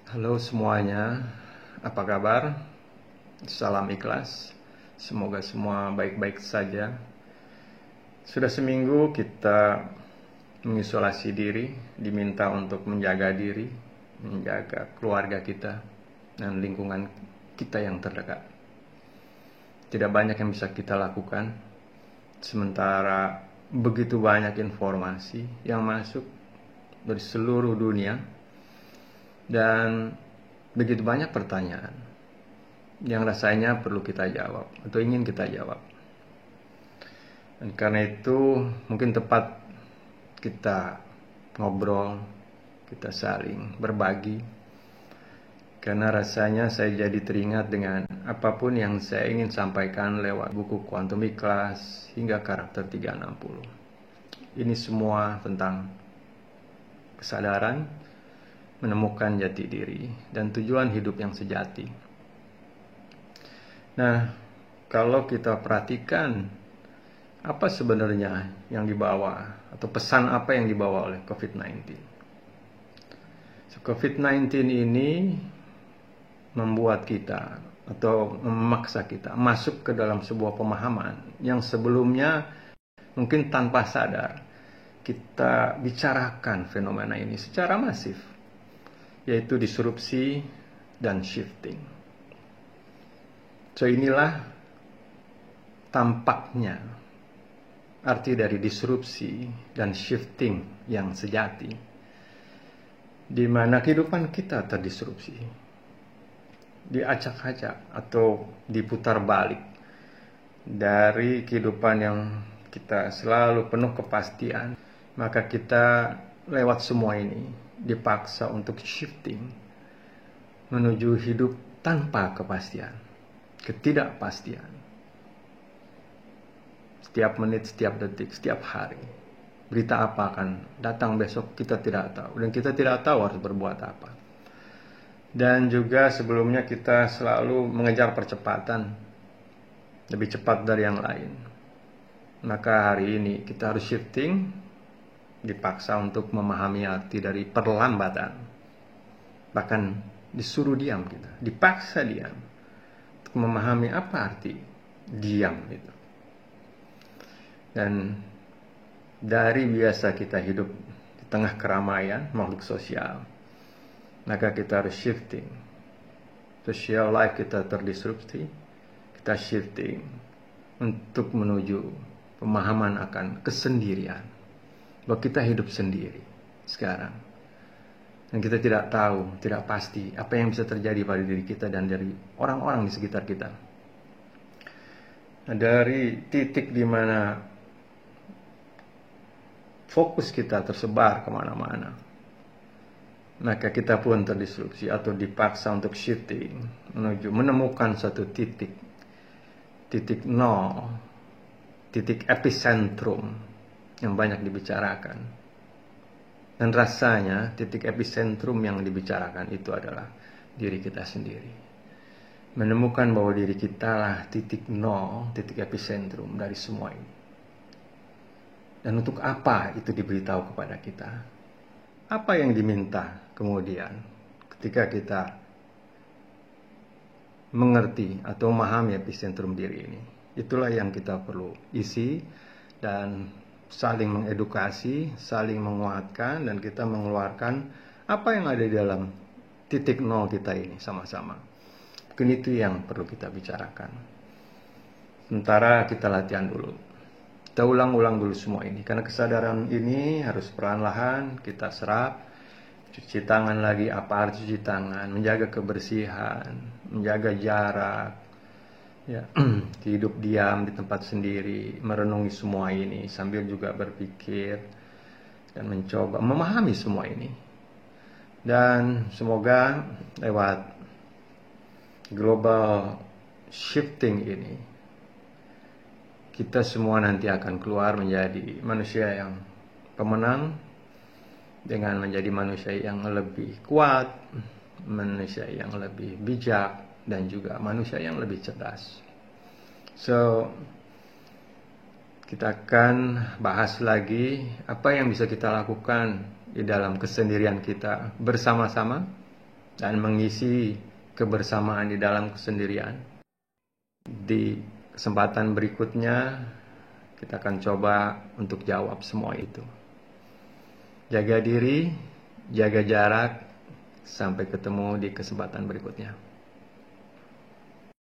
Halo semuanya, apa kabar? Salam ikhlas, semoga semua baik-baik saja. Sudah seminggu kita mengisolasi diri, diminta untuk menjaga diri, menjaga keluarga kita, dan lingkungan kita yang terdekat. Tidak banyak yang bisa kita lakukan, sementara begitu banyak informasi yang masuk dari seluruh dunia, dan begitu banyak pertanyaan yang rasanya perlu kita jawab atau ingin kita jawab. Dan karena itu mungkin tepat kita ngobrol, kita saling berbagi. Karena rasanya saya jadi teringat dengan apapun yang saya ingin sampaikan lewat buku Quantum Ikhlas hingga karakter 360. Ini semua tentang kesadaran, menemukan jati diri, dan tujuan hidup yang sejati. Nah, kalau kita perhatikan apa sebenarnya yang dibawa atau pesan apa yang dibawa oleh COVID-19. COVID-19 ini membuat kita atau memaksa kita masuk ke dalam sebuah pemahaman yang sebelumnya mungkin tanpa sadar kita bicarakan fenomena ini secara masif, yaitu disrupsi dan shifting. So inilah tampaknya arti dari disrupsi dan shifting yang sejati, di mana kehidupan kita terdisrupsi, diacak-acak atau diputar balik dari kehidupan yang kita selalu penuh kepastian. Maka kita lewat semua ini dipaksa untuk shifting menuju hidup tanpa kepastian, ketidakpastian. Setiap menit, setiap detik, setiap hari, berita apa akan datang besok kita tidak tahu, dan kita tidak tahu harus berbuat apa. Dan juga sebelumnya kita selalu mengejar percepatan, lebih cepat dari yang lain. Maka hari ini kita harus shifting, dipaksa untuk memahami arti dari perlambatan, bahkan disuruh diam kita, dipaksa diam untuk memahami apa arti diam itu. Dan dari biasa kita hidup di tengah keramaian makhluk sosial, maka kita harus shifting. Social life kita terdisrupsi, kita shifting untuk menuju pemahaman akan kesendirian, bahwa kita hidup sendiri sekarang, dan kita tidak tahu, tidak pasti apa yang bisa terjadi pada diri kita dan dari orang-orang di sekitar kita. Nah, dari titik di mana fokus kita tersebar kemana-mana, maka kita pun terdisrupsi atau dipaksa untuk shifting menuju menemukan satu titik nol, titik epicentrum yang banyak dibicarakan. Dan rasanya titik epicentrum yang dibicarakan itu adalah diri kita sendiri. Menemukan bahwa diri kita lah titik nol, titik epicentrum dari semua ini. Dan untuk apa itu diberitahu kepada kita? Apa yang diminta kemudian ketika kita mengerti atau memahami epicentrum diri ini? Itulah yang kita perlu isi dan saling mengedukasi, saling menguatkan, dan kita mengeluarkan apa yang ada di dalam titik nol kita ini sama-sama. Mungkin itu yang perlu kita bicarakan. Sementara kita latihan dulu. Kita ulang-ulang dulu semua ini. Karena kesadaran ini harus perlahan-lahan kita serap. Cuci tangan lagi, apa arti cuci tangan, menjaga kebersihan, menjaga jarak, ya, hidup diam di tempat sendiri, merenungi semua ini sambil juga berpikir dan mencoba memahami semua ini. Dan semoga lewat global shifting ini kita semua nanti akan keluar menjadi manusia yang pemenang, dengan menjadi manusia yang lebih kuat, manusia yang lebih bijak, dan juga manusia yang lebih cerdas. So, kita akan bahas lagi apa yang bisa kita lakukan di dalam kesendirian kita bersama-sama dan mengisi kebersamaan di dalam kesendirian. Di kesempatan berikutnya, kita akan coba untuk jawab semua itu. Jaga diri, jaga jarak, sampai ketemu di kesempatan berikutnya.